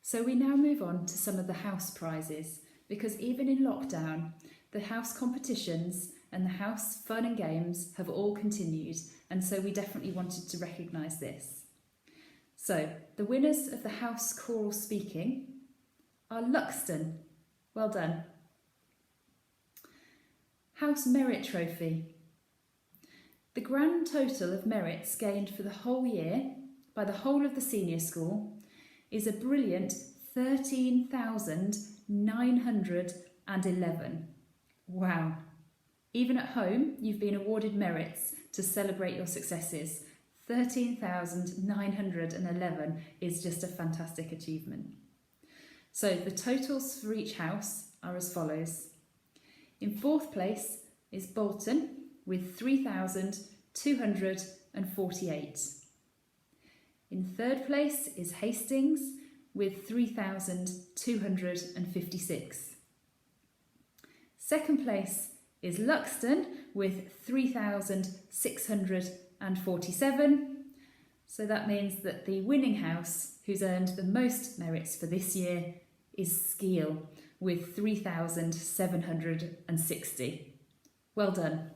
So we now move on to some of the house prizes, because even in lockdown, the house competitions and the house fun and games have all continued, and so we definitely wanted to recognise this. So the winners of the house choral speaking are Luxton. Well done. House Merit Trophy. The grand total of merits gained for the whole year by the whole of the senior school is a brilliant 13,911. Wow. Even at home, you've been awarded merits to celebrate your successes. 13,911 is just a fantastic achievement. So the totals for each house are as follows. In fourth place is Bolton with 3,248. In third place is Hastings with 3,256. Second place is Luxton with 3,647. So that means that the winning house, who's earned the most merits for this year, is Skeel with 3,760. Well done.